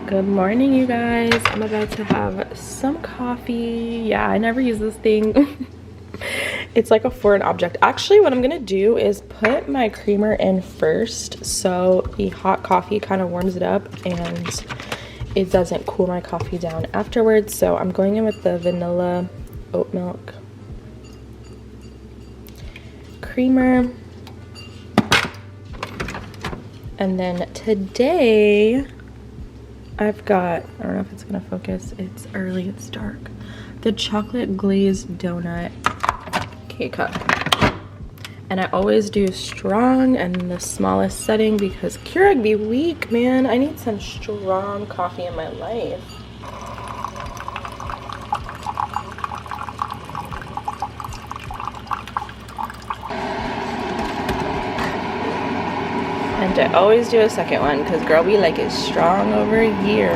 Good morning, you guys. I'm about to have some coffee. Yeah, I never use this thing. It's like a foreign object. Actually, what I'm gonna do is put my creamer in first so the hot coffee kind of warms it up and it doesn't cool my coffee down afterwards. So I'm going in with the vanilla oat milk creamer. And then today I've got, I don't know if it's gonna focus, it's early, it's dark, the chocolate glazed donut K-cup. And I always do strong and the smallest setting because Keurig be weak, man. I need some strong coffee in my life. And I always do a second one because girl be like it's strong over here.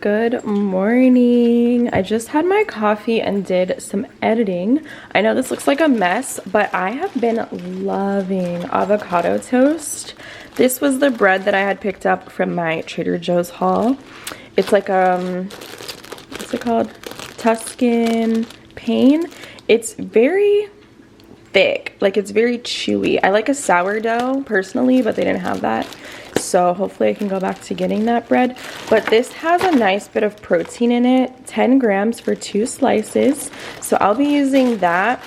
Good morning. I just had my coffee and did some editing. I know this looks like a mess, but I have been loving avocado toast. This was the bread that I had picked up from my Trader Joe's haul. It's like what's it called? Tuscan pain. It's very thick, like it's very chewy. I like a sourdough personally, but they didn't have that. So hopefully I can go back to getting that bread. But this has a nice bit of protein in it, 10 grams for 2 slices. So I'll be using that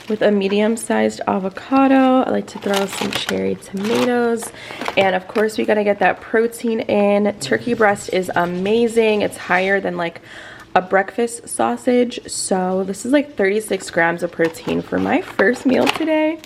with a medium-sized avocado. I like to throw some cherry tomatoes. And of course we gotta get that protein in. Turkey breast is amazing. It's higher than like a breakfast sausage. So this is like 36 grams of protein for my first meal today.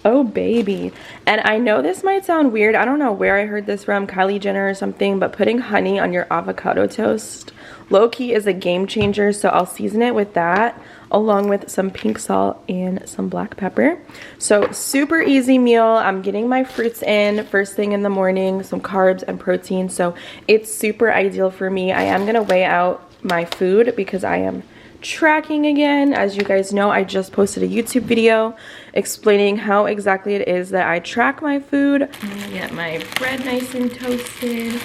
Oh baby. And I know this might sound weird. I don't know where I heard this from, Kylie Jenner or something, but putting honey on your avocado toast low-key is a game changer. So I'll season it with that along with some pink salt and some black pepper. So super easy meal. I'm getting my fruits in first thing in the morning, some carbs and protein. So it's super ideal for me. I am gonna weigh out my food because I am tracking again. As you guys know, I just posted a YouTube video explaining how exactly it is that I track my food. I'm gonna get my bread nice and toasted.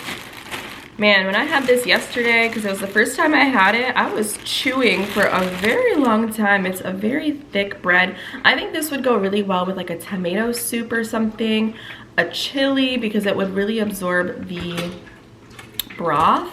Man, when I had this yesterday, because it was the first time I had it, I was chewing for a very long time. It's a very thick bread. I think this would go really well with like a tomato soup or something, a chili, because it would really absorb the broth.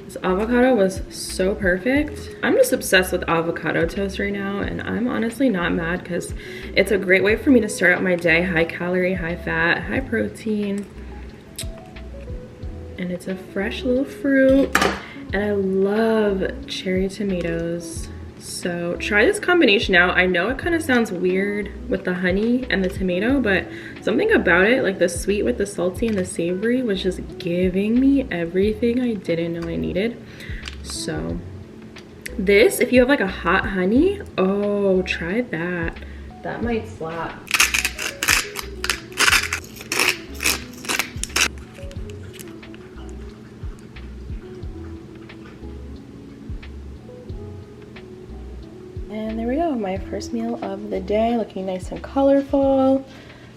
This avocado was so perfect. I'm just obsessed with avocado toast right now, and I'm honestly not mad because it's a great way for me to start out my day. High calorie, high fat, high protein. And it's a fresh little fruit. And I love cherry tomatoes. So try this combination out. I know it kind of sounds weird with the honey and the tomato, but something about it, like the sweet with the salty and the savory, was just giving me everything I didn't know I needed. So this, if you have like a hot honey, oh, try that. That might slap. And there we go, my first meal of the day, looking nice and colorful,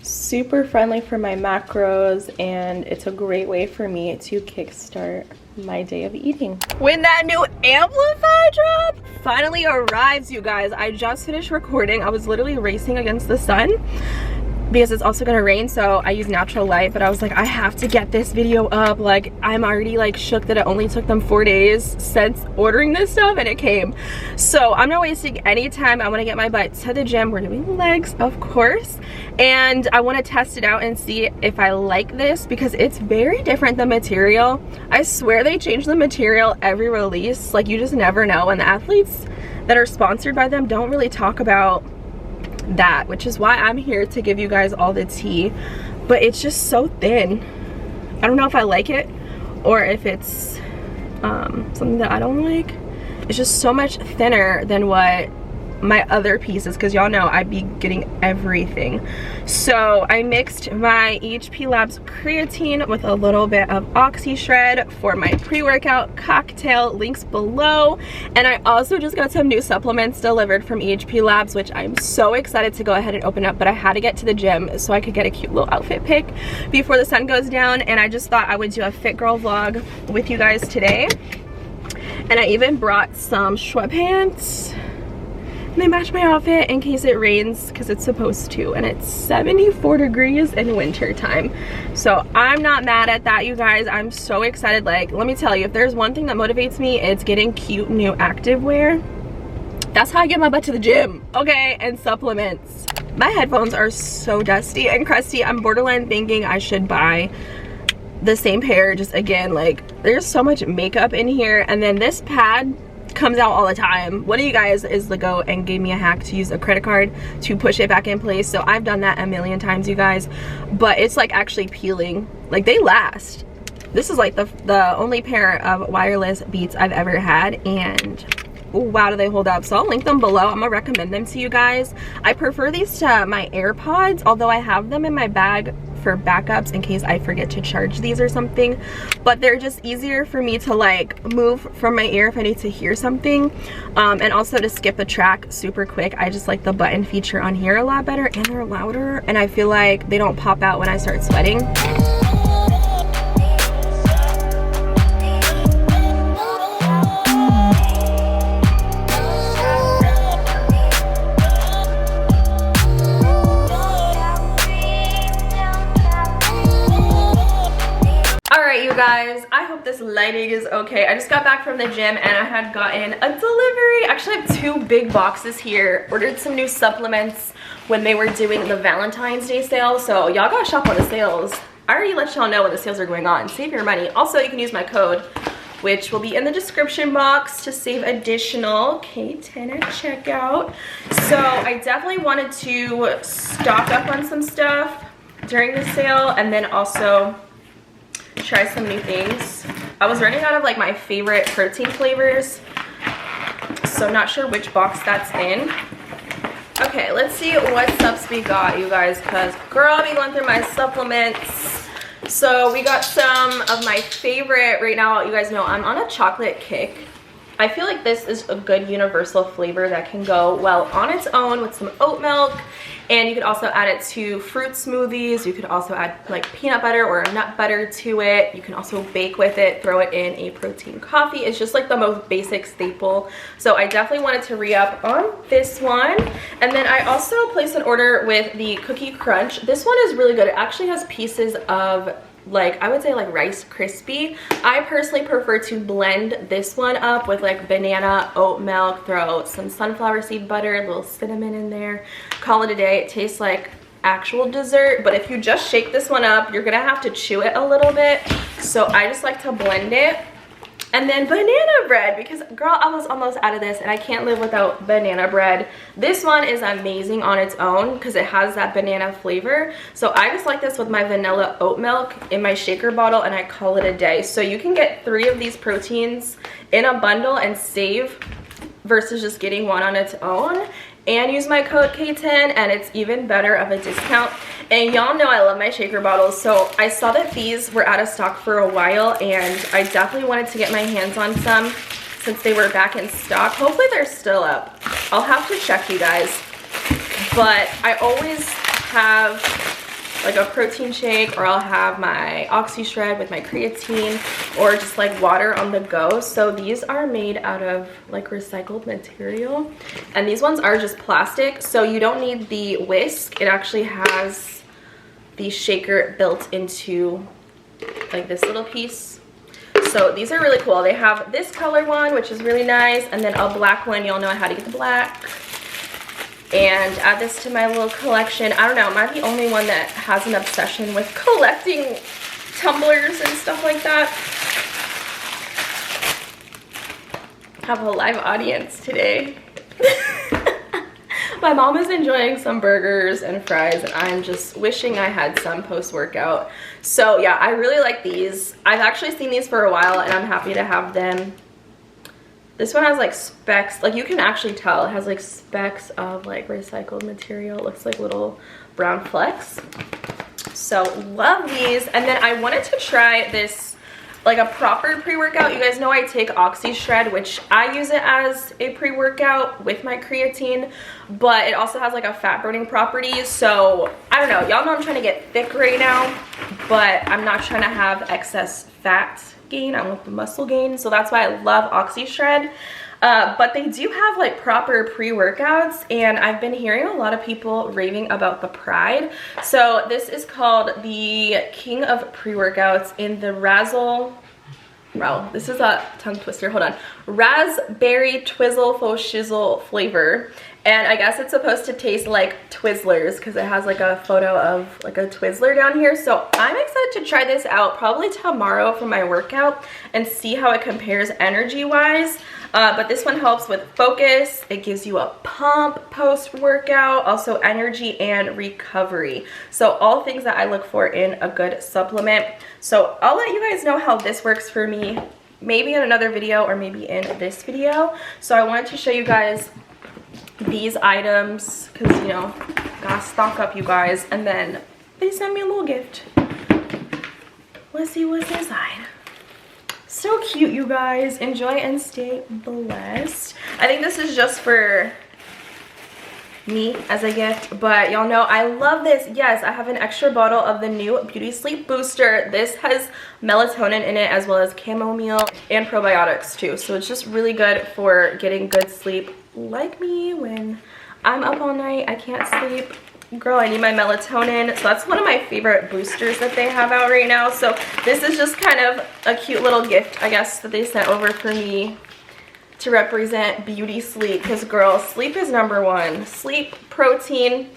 super friendly for my macros, and it's a great way for me to kickstart my day of eating. When that new Amplify drop finally arrives, you guys, I just finished recording. I was literally racing against the sun. because it's also gonna rain, so I use natural light. But I was like, I have to get this video up. Like, I'm already like shook that it only took them 4 days since ordering this stuff and it came. So I'm not wasting any time. I want to get my butt to the gym. We're doing legs, of course, and I want to test it out and see if I like this, because it's very different, the material. I swear they change the material every release. Like, you just never know, and the athletes that are sponsored by them don't really talk about that, which is why I'm here to give you guys all the tea. But it's just so thin. I don't know if I like it or if it's something that I don't like. It's just so much thinner than what my other pieces, because y'all know I be getting everything. So I mixed my EHP Labs creatine with a little bit of Oxy Shred for my pre-workout cocktail, links below. And I also just got some new supplements delivered from EHP Labs, which I'm so excited to go ahead and open up, but I had to get to the gym so I could get a cute little outfit pic before the sun goes down. And I just thought I would do a fit girl vlog with you guys today. And I even brought some sweatpants. They match my outfit in case it rains, because it's supposed to, and it's 74 degrees in winter time. So I'm not mad at that, you guys. I'm so excited. Like, let me tell you, if there's one thing that motivates me, it's getting cute new activewear. That's how I get my butt to the gym, okay? And supplements. My headphones are so dusty and crusty. I'm borderline thinking I should buy the same pair, just again, like, there's so much makeup in here. And then this pad comes out all the time. One of you guys is the goat and gave me a hack to use a credit card to push it back in place. So I've done that a million times, you guys, but it's like actually peeling. Like, they last. This is like the only pair of wireless Beats I've ever had, and ooh, wow, do they hold up. So I'll link them below. I'm gonna recommend them to you guys. I prefer these to my AirPods, although I have them in my bag for backups in case I forget to charge these or something. But they're just easier for me to like move from my ear if I need to hear something, and also to skip a track super quick. I just like the button feature on here a lot better, and they're louder, and I feel like they don't pop out when I start sweating. Guys, I hope this lighting is okay. I just got back from the gym and I had gotten a delivery. Actually, I have 2 big boxes here. Ordered some new supplements when they were doing the Valentine's Day sale, so y'all gotta shop on the sales. I already let y'all know when the sales are going on. Save your money. Also, you can use my code, which will be in the description box, to save additional K10 at checkout. So I definitely wanted to stock up on some stuff during the sale, and then also try some new things. I was running out of like my favorite protein flavors, so I'm not sure which box that's in. Okay, let's see what sups we got, you guys, because girl, I'll be going through my supplements. So we got some of my favorite right now. You guys know I'm on a chocolate kick. I feel like this is a good universal flavor that can go well on its own with some oat milk. And you could also add it to fruit smoothies. You could also add like peanut butter or nut butter to it. You can also bake with it, throw it in a protein coffee. It's just like the most basic staple. So I definitely wanted to re-up on this one. And then I also placed an order with the Cookie Crunch. This one is really good. It actually has pieces of, like, I would say like Rice Krispie. I personally prefer to blend this one up with like banana, oat milk, throw some sunflower seed butter, a little cinnamon in there, call it a day. It tastes like actual dessert, but if you just shake this one up, you're gonna have to chew it a little bit. So I just like to blend it. And then banana bread, because girl, I was almost out of this and I can't live without banana bread. This one is amazing on its own because it has that banana flavor. So I just like this with my vanilla oat milk in my shaker bottle, and I call it a day. So you can get 3 of these proteins in a bundle and save versus just getting one on its own. And use my code K10 and it's even better of a discount. And y'all know I love my shaker bottles, so I saw that these were out of stock for a while and I definitely wanted to get my hands on some since they were back in stock. Hopefully they're still up. I'll have to check, you guys. But I always have like a protein shake, or I'll have my Oxy Shred with my creatine, or just like water on the go. So these are made out of like recycled material, and these ones are just plastic, so you don't need the whisk. It actually has the shaker built into like this little piece. So these are really cool. They have this color one, which is really nice, and then a black one. Y'all know how to get the black. And add this to my little collection. I don't know, am I the only one that has an obsession with collecting tumblers and stuff like that? Have a live audience today. My mom is enjoying some burgers and fries, and I'm just wishing I had some post-workout. So yeah, I really like these. I've actually seen these for a while, and I'm happy to have them. This one has like specks, like you can actually tell it has like specks of like recycled material. It looks like little brown flecks. So love these. And then I wanted to try this, like a proper pre-workout. You guys know I take Oxy Shred, which I use it as a pre-workout with my creatine, but it also has like a fat burning property. So I don't know, y'all know I'm trying to get thick right now, but I'm not trying to have excess fat gain. I want the muscle gain, so that's why I love Oxy Shred. But they do have like proper pre-workouts, and I've been hearing a lot of people raving about the Pride. So this is called the King of Pre-Workouts in the wow, this is a tongue twister, hold on, raspberry twizzle faux shizzle flavor. And I guess it's supposed to taste like Twizzlers because it has like a photo of like a Twizzler down here. So I'm excited to try this out probably tomorrow for my workout and see how it compares energy wise. But this one helps with focus. It gives you a pump post-workout, also energy and recovery. So all things that I look for in a good supplement. So I'll let you guys know how this works for me, maybe in another video or maybe in this video. So I wanted to show you guys these items because, you know, gotta stock up, you guys. And then they sent me a little gift. Let's see what's inside. So cute, you guys. Enjoy and stay blessed. I think this is just for me as a gift, but y'all know I love this. Yes, I have an extra bottle of the new Beauty Sleep Booster. This has melatonin in it as well as chamomile and probiotics too. So it's just really good for getting good sleep, like me when I'm up all night, I can't sleep. Girl, I need my melatonin. So that's one of my favorite boosters that they have out right now. So this is just kind of a cute little gift, I guess, that they sent over for me to represent beauty sleep. Because girl, sleep is number one. Sleep, protein,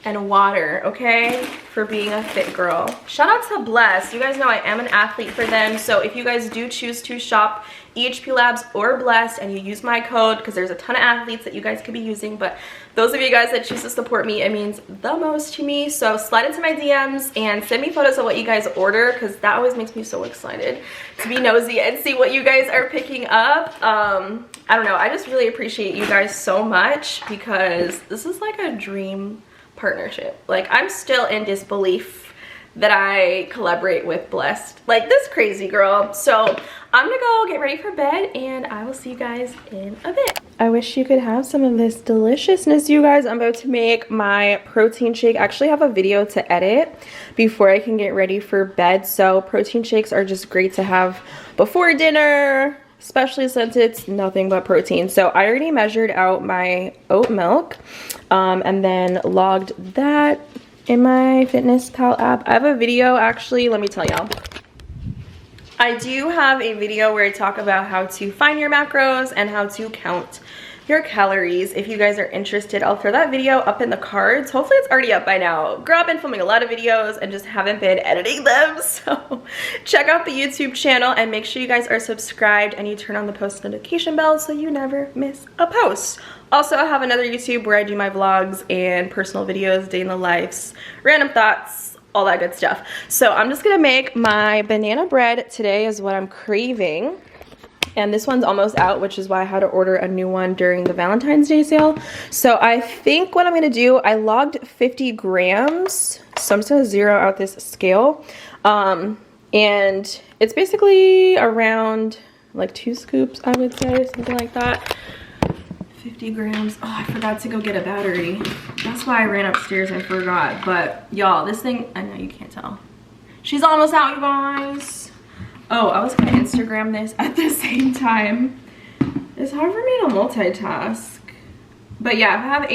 and water, okay? For being a fit girl. Shout out to Bless. You guys know I am an athlete for them. So if you guys do choose to shop EHP Labs or Blessed and you use my code, because there's a ton of athletes that you guys could be using, but those of you guys that choose to support me, it means the most to me. So slide into my DMs and send me photos of what you guys order, because that always makes me so excited to be nosy and see what you guys are picking up. I don't know, I just really appreciate you guys so much, because this is like a dream partnership. Like, I'm still in disbelief that I collaborate with Blessed. Like, this crazy girl. So I'm gonna go get ready for bed, and I will see you guys in a bit. I wish you could have some of this deliciousness, you guys. I'm about to make my protein shake. I actually have a video to edit before I can get ready for bed. So protein shakes are just great to have before dinner, especially since it's nothing but protein. So I already measured out my oat milk and then logged that in my FitnessPal app. I have a video, actually, let me tell y'all. I do have a video where I talk about how to find your macros and how to count your calories. If you guys are interested, I'll throw that video up in the cards. Hopefully it's already up by now. Girl, I've been filming a lot of videos and just haven't been editing them. So check out the YouTube channel and make sure you guys are subscribed and you turn on the post notification bell so you never miss a post. Also, I have another YouTube where I do my vlogs and personal videos, day in the lives, random thoughts, all that good stuff. So I'm just gonna make my banana bread today is what I'm craving. And this one's almost out, which is why I had to order a new one during the Valentine's Day sale. So I think what I'm gonna do, I logged 50 grams. So I'm just gonna zero out this scale. And it's basically around like 2 scoops, I would say, something like that. 50 grams. Oh, I forgot to go get a battery. That's why I ran upstairs and forgot. But y'all, this thing, I know you can't tell. She's almost out, you guys. Oh, I was gonna Instagram this at the same time. It's hard for me to multitask. But yeah, I have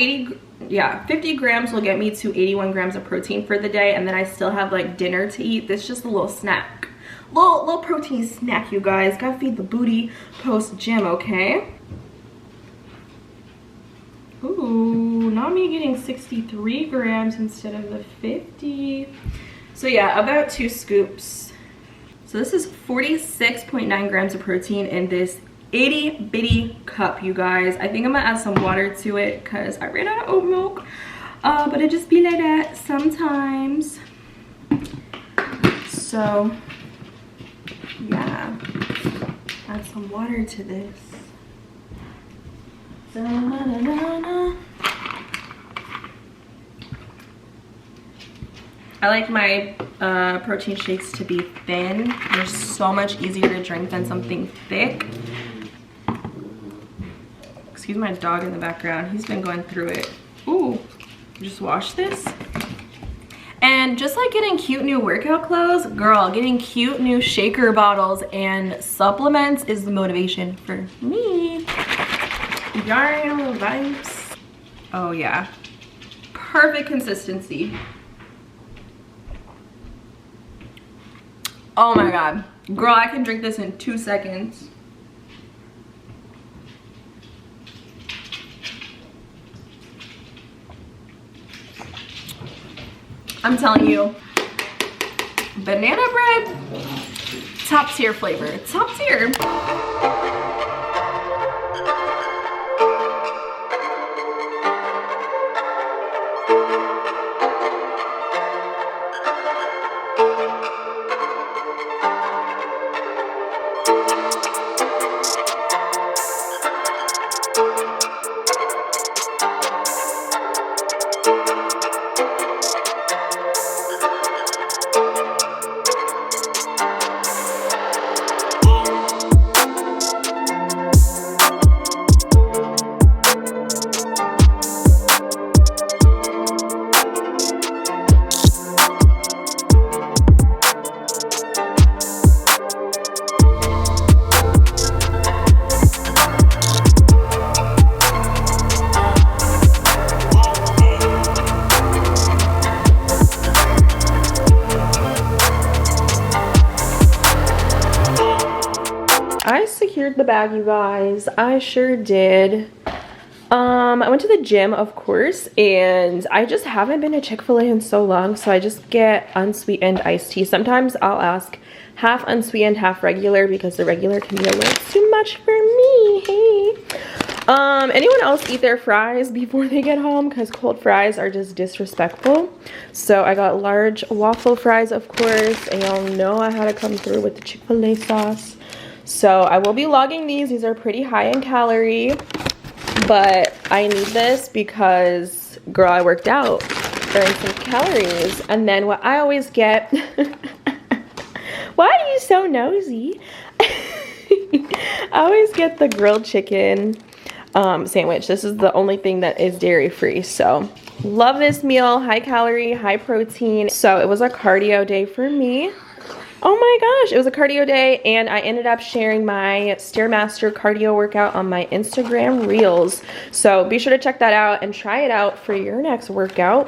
yeah, 50 grams will get me to 81 grams of protein for the day, and then I still have like dinner to eat. This is just a little snack. Little protein snack, you guys. Gotta feed the booty post gym, okay? Ooh, not me getting 63 grams instead of the 50. So yeah, about 2 scoops. So this is 46.9 grams of protein in this itty bitty cup, you guys. I think I'm gonna add some water to it because I ran out of oat milk. But it just be like that sometimes. So yeah, add some water to this. Da-na-na-na-na. I like my protein shakes to be thin. They're so much easier to drink than something thick. Excuse my dog in the background. He's been going through it. Ooh, just wash this. And just like getting cute new workout clothes, girl, getting cute new shaker bottles and supplements is the motivation for me. Yarn vibes. Oh yeah, perfect consistency. Oh my god, girl, I can drink this in 2 seconds. I'm telling you, banana bread, top tier flavor, top tier. I secured the bag, you guys. I sure did. I went to the gym, of course, and I just haven't been to Chick-fil-A in so long, so I just get unsweetened iced tea. Sometimes I'll ask half unsweetened, half regular, because the regular can be a little too much for me. Hey. Anyone else eat their fries before they get home? Because cold fries are just disrespectful. So I got large waffle fries, of course, and y'all know I had to come through with the Chick-fil-A sauce. So I will be logging these. These are pretty high in calorie, but I need this because, girl, I worked out, burned some calories. And then what I always get, why are you so nosy? I always get the grilled chicken sandwich. This is the only thing that is dairy free. So love this meal, high calorie, high protein. So it was a cardio day for me. Oh my gosh, it was a cardio day, and I ended up sharing my Stairmaster cardio workout on my Instagram Reels. So be sure to check that out and try it out for your next workout.